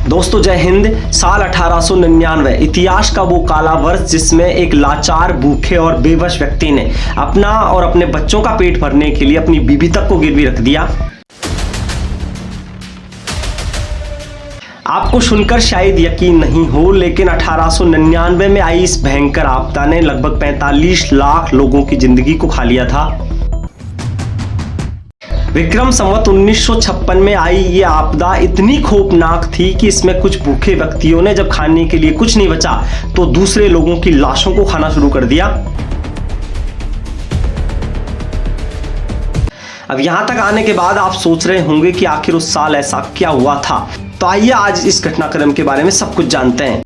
दोस्तों जय हिंद। साल 1899 इतिहास का वो काला वर्ष जिसमें एक लाचार, भूखे और बेबस व्यक्ति ने अपना और अपने बच्चों का पेट भरने के लिए अपनी बीवी तक को गिरवी रख दिया। आपको सुनकर शायद यकीन नहीं हो, लेकिन 1899 में आई इस भयंकर आपदा ने लगभग 45 लाख लोगों की जिंदगी को खा लिया था। विक्रम संवत 1956 में आई ये आपदा इतनी खौफनाक थी कि इसमें कुछ भूखे व्यक्तियों ने जब खाने के लिए कुछ नहीं बचा तो दूसरे लोगों की लाशों को खाना शुरू कर दिया। अब यहां तक आने के बाद आप सोच रहे होंगे कि आखिर उस साल ऐसा क्या हुआ था। तो आइए आज इस घटनाक्रम के बारे में सब कुछ जानते हैं।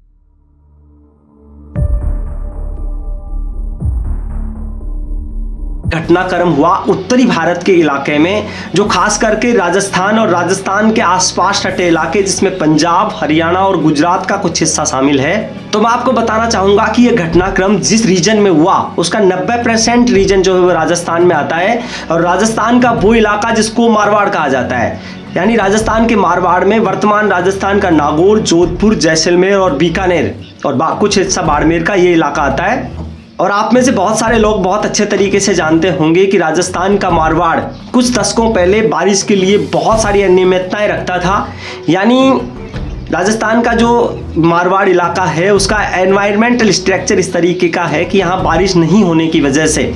घटनाक्रम हुआ उत्तरी भारत के इलाके में, जो खास करके राजस्थान और राजस्थान के आसपास सटे इलाके जिसमें पंजाब, हरियाणा और गुजरात का कुछ हिस्सा शामिल है। तो मैं आपको बताना चाहूंगा कि यह घटनाक्रम जिस रीजन में हुआ उसका 90% रीजन जो है वो राजस्थान में आता है, और राजस्थान का वो इलाका जिसको मारवाड़ कहा जाता है। यानी राजस्थान के मारवाड़ में वर्तमान राजस्थान का नागौर, जोधपुर, जैसलमेर और बीकानेर और कुछ हिस्सा बाड़मेर का ये इलाका आता है। और आप में से बहुत सारे लोग बहुत अच्छे तरीके से जानते होंगे कि राजस्थान का मारवाड़ कुछ दशकों पहले बारिश के लिए बहुत सारी अनियमितताएं रखता था। यानी राजस्थान का जो मारवाड़ इलाका है उसका एनवायरमेंटल स्ट्रक्चर इस तरीके का है कि यहाँ बारिश नहीं होने की वजह से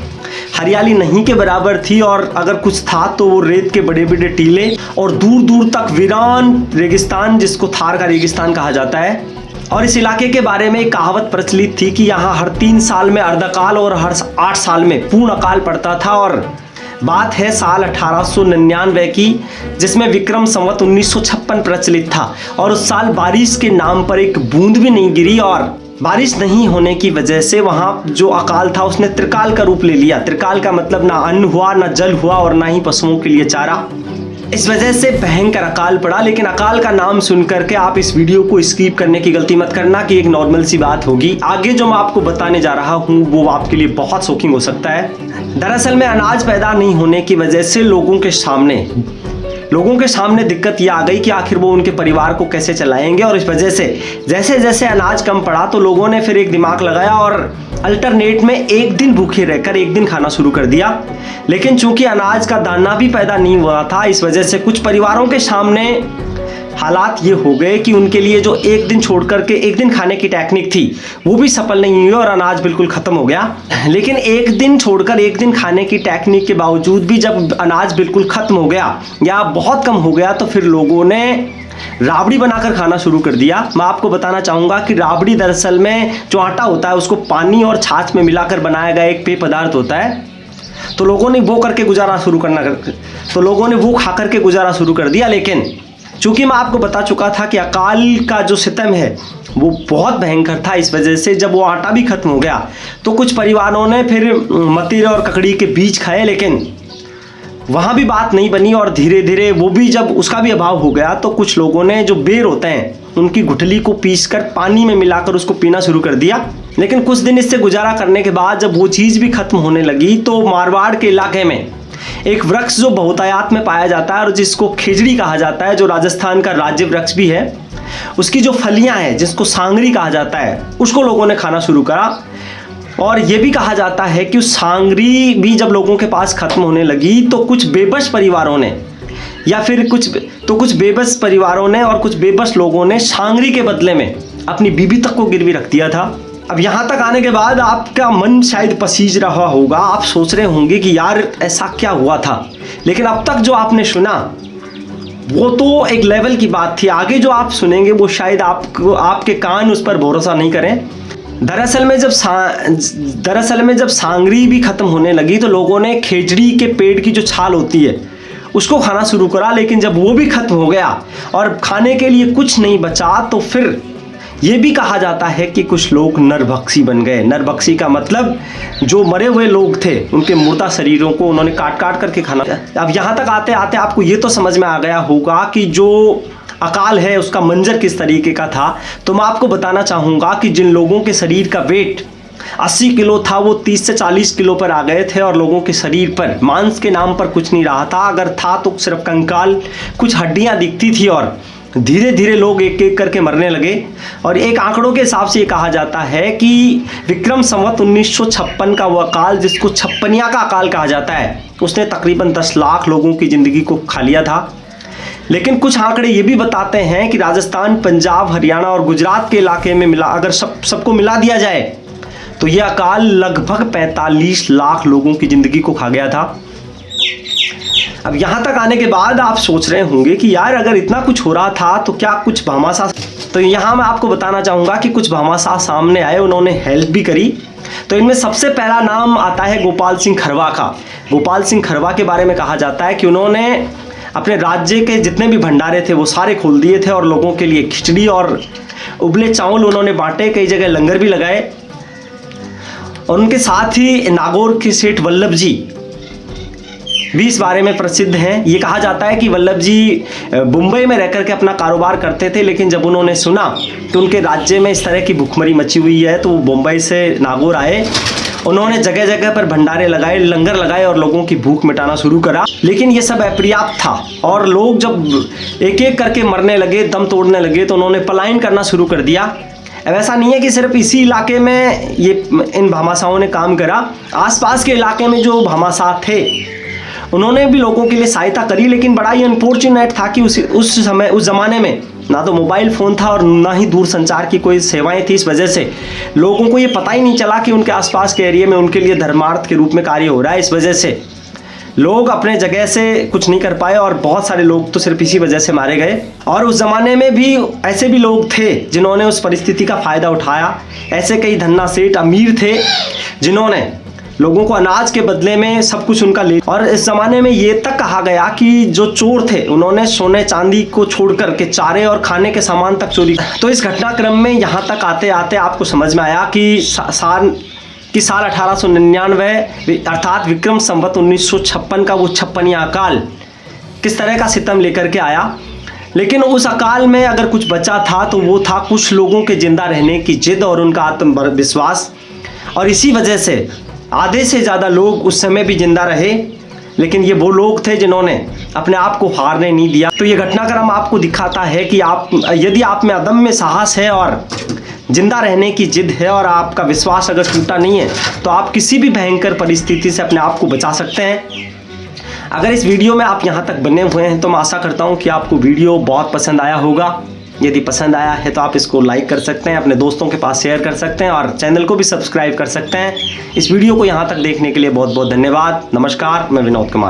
हरियाली नहीं के बराबर थी, और अगर कुछ था तो वो रेत के बड़े बड़े टीले और दूर दूर तक वीरान रेगिस्तान, जिसको थार का रेगिस्तान कहा जाता है। और इस इलाके के बारे में एक कहावत प्रचलित थी कि यहाँ हर 3 साल में अर्धकाल और हर 8 साल में पूर्ण अकाल पड़ता था। और बात है साल 1899 की, जिसमें विक्रम संवत 1956 प्रचलित था, और उस साल बारिश के नाम पर एक बूंद भी नहीं गिरी, और बारिश नहीं होने की वजह से वहाँ जो अकाल था उसने त्रिकाल का रूप ले लिया। त्रिकाल का मतलब ना अन्न हुआ, ना जल हुआ और ना ही पशुओं के लिए चारा। इस वजह से भयंकर अकाल पड़ा। लेकिन अकाल का नाम सुनकर के आप इस वीडियो को स्किप करने की गलती मत करना कि एक नॉर्मल सी बात होगी। आगे जो मैं आपको बताने जा रहा हूँ वो आपके लिए बहुत शॉकिंग हो सकता है। दरअसल में अनाज पैदा नहीं होने की वजह से लोगों के सामने दिक्कत ये आ गई कि आखिर वो उनके परिवार को कैसे चलाएंगे। और इस वजह से जैसे जैसे अनाज कम पड़ा तो लोगों ने फिर एक दिमाग लगाया और अल्टरनेट में एक दिन भूखे रहकर एक दिन खाना शुरू कर दिया। लेकिन चूंकि अनाज का दाना भी पैदा नहीं हुआ था, इस वजह से कुछ परिवारों के सामने हालात ये हो गए कि उनके लिए जो एक दिन छोड़ करके एक दिन खाने की टेक्निक थी वो भी सफल नहीं हुई और अनाज बिल्कुल खत्म हो गया। लेकिन एक दिन छोड़कर एक दिन खाने की टेक्निक के बावजूद भी जब अनाज बिल्कुल खत्म हो गया या बहुत कम हो गया तो फिर लोगों ने राबड़ी बनाकर खाना शुरू कर दिया। मैं आपको बताना चाहूँगा कि राबड़ी दरअसल में जो आटा होता है उसको पानी और छाछ में मिलाकर बनाया गया एक पेय पदार्थ होता है। तो लोगों ने वो खा करके गुजारा शुरू कर दिया। लेकिन चूंकि मैं आपको बता चुका था कि अकाल का जो सितम है वो बहुत भयंकर था, इस वजह से जब वो आटा भी खत्म हो गया तो कुछ परिवारों ने फिर मतीरे और ककड़ी के बीज खाए, लेकिन वहाँ भी बात नहीं बनी। और धीरे धीरे वो भी जब उसका भी अभाव हो गया तो कुछ लोगों ने जो बेर होते हैं उनकी गुठली को पीसकर पानी में मिलाकर उसको पीना शुरू कर दिया। लेकिन कुछ दिन इससे गुजारा करने के बाद जब वो चीज़ भी खत्म होने लगी तो मारवाड़ के इलाके में एक वृक्ष जो बहुतायत में पाया जाता है और जिसको खेजड़ी कहा जाता है, जो राजस्थान का राज्य वृक्ष भी है, उसकी जो फलियां हैं जिसको सांगरी कहा जाता है, उसको लोगों ने खाना शुरू करा। और ये भी कहा जाता है कि उस सांगरी भी जब लोगों के पास खत्म होने लगी तो कुछ बेबस परिवारों ने और कुछ बेबस लोगों ने सांगरी के बदले में अपनी बीबी तक को गिरवी रख दिया था। अब यहाँ तक आने के बाद आपका मन शायद पसीज रहा होगा, आप सोच रहे होंगे कि यार ऐसा क्या हुआ था। लेकिन अब तक जो आपने सुना वो तो एक लेवल की बात थी, आगे जो आप सुनेंगे वो शायद आपके कान उस पर भरोसा नहीं करें। दरअसल में जब सांगरी भी खत्म होने लगी तो लोगों ने खेजड़ी के पेड़ की जो छाल होती है उसको खाना शुरू करा। लेकिन जब वो भी खत्म हो गया और खाने के लिए कुछ नहीं बचा तो फिर ये भी कहा जाता है कि कुछ लोग नरभक्षी बन गए। नरभक्षी का मतलब जो मरे हुए लोग थे उनके मुर्दा शरीरों को उन्होंने काट काट करके खाना। अब यहाँ तक आते आते आपको ये तो समझ में आ गया होगा कि जो अकाल है उसका मंजर किस तरीके का था। तो मैं आपको बताना चाहूँगा कि जिन लोगों के शरीर का वेट 80 किलो था वो 30 से 40 किलो पर आ गए थे, और लोगों के शरीर पर मांस के नाम पर कुछ नहीं रहा था। अगर था तो सिर्फ कंकाल, कुछ हड्डियाँ दिखती थी और धीरे धीरे लोग एक एक करके मरने लगे। और एक आंकड़ों के हिसाब से ये कहा जाता है कि विक्रम संवत 1956 का वो अकाल, जिसको छप्पनिया का अकाल कहा जाता है, उसने तकरीबन 10 लाख लोगों की ज़िंदगी को खा लिया था। लेकिन कुछ आंकड़े ये भी बताते हैं कि राजस्थान, पंजाब, हरियाणा और गुजरात के इलाके में मिला, अगर सबको मिला दिया जाए तो यह अकाल लगभग 45 लाख लोगों की ज़िंदगी को खा गया था। अब यहाँ तक आने के बाद आप सोच रहे होंगे कि यार अगर इतना कुछ हो रहा था तो क्या कुछ भामाशाह, तो यहाँ मैं आपको बताना चाहूँगा कि कुछ भामाशाह सामने आए, उन्होंने हेल्प भी करी। तो इनमें सबसे पहला नाम आता है गोपाल सिंह खरवा का। गोपाल सिंह खरवा के बारे में कहा जाता है कि उन्होंने अपने राज्य के जितने भी भंडारे थे वो सारे खोल दिए थे और लोगों के लिए खिचड़ी और उबले चावल उन्होंने बांटे, कई जगह लंगर भी लगाए। और उनके साथ ही नागौर के सेठ वल्लभ जी भी इस बारे में प्रसिद्ध हैं। ये कहा जाता है कि वल्लभ जी मुंबई में रहकर के अपना कारोबार करते थे, लेकिन जब उन्होंने सुना कि उनके राज्य में इस तरह की भुखमरी मची हुई है तो वो मुंबई से नागौर आए। उन्होंने जगह जगह पर भंडारे लगाए, लंगर लगाए और लोगों की भूख मिटाना शुरू करा। लेकिन ये सब अपर्याप्त था और लोग जब एक एक करके मरने लगे, दम तोड़ने लगे, तो उन्होंने पलायन करना शुरू कर दिया। अब ऐसा नहीं है कि सिर्फ इसी इलाके में ये इन भामाशाहों ने काम करा, आसपास के इलाके में जो भामाशाह थे उन्होंने भी लोगों के लिए सहायता करी। लेकिन बड़ा ही अनफॉर्चुनेट था कि उस ज़माने में ना तो मोबाइल फ़ोन था और ना ही दूर संचार की कोई सेवाएं थी। इस वजह से लोगों को ये पता ही नहीं चला कि उनके आसपास के एरिया में उनके लिए धर्मार्थ के रूप में कार्य हो रहा है। इस वजह से लोग अपने जगह से कुछ नहीं कर पाए और बहुत सारे लोग तो सिर्फ इसी वजह से मारे गए। और उस ज़माने में भी ऐसे भी लोग थे जिन्होंने उस परिस्थिति का फ़ायदा उठाया। ऐसे कई धन्ना सेठ अमीर थे जिन्होंने लोगों को अनाज के बदले में सब कुछ उनका ले। और इस ज़माने में ये तक कहा गया कि जो चोर थे उन्होंने सोने चांदी को छोड़ करके चारे और खाने के सामान तक चोरी। तो इस घटनाक्रम में यहाँ तक आते आते आपको समझ में आया कि साल 1899 अर्थात विक्रम संवत 1956 का वो छप्पनिया अकाल किस तरह का सितम लेकर के आया। लेकिन उस अकाल में अगर कुछ बचा था तो वो था कुछ लोगों के जिंदा रहने की जिद और उनका आत्मविश्वास। और इसी वजह से आधे से ज़्यादा लोग उस समय भी जिंदा रहे। लेकिन ये वो लोग थे जिन्होंने अपने आप को हारने नहीं दिया। तो ये घटनाक्रम आपको दिखाता है कि यदि आप में अदम्य साहस है और जिंदा रहने की जिद है और आपका विश्वास अगर टूटा नहीं है तो आप किसी भी भयंकर परिस्थिति से अपने आप को बचा सकते हैं। अगर इस वीडियो में आप यहाँ तक बने हुए हैं तो मैं आशा करता हूँ कि आपको वीडियो बहुत पसंद आया होगा। यदि पसंद आया है तो आप इसको लाइक कर सकते हैं, अपने दोस्तों के पास शेयर कर सकते हैं और चैनल को भी सब्सक्राइब कर सकते हैं। इस वीडियो को यहाँ तक देखने के लिए बहुत बहुत धन्यवाद। नमस्कार, मैं विनोद कुमार।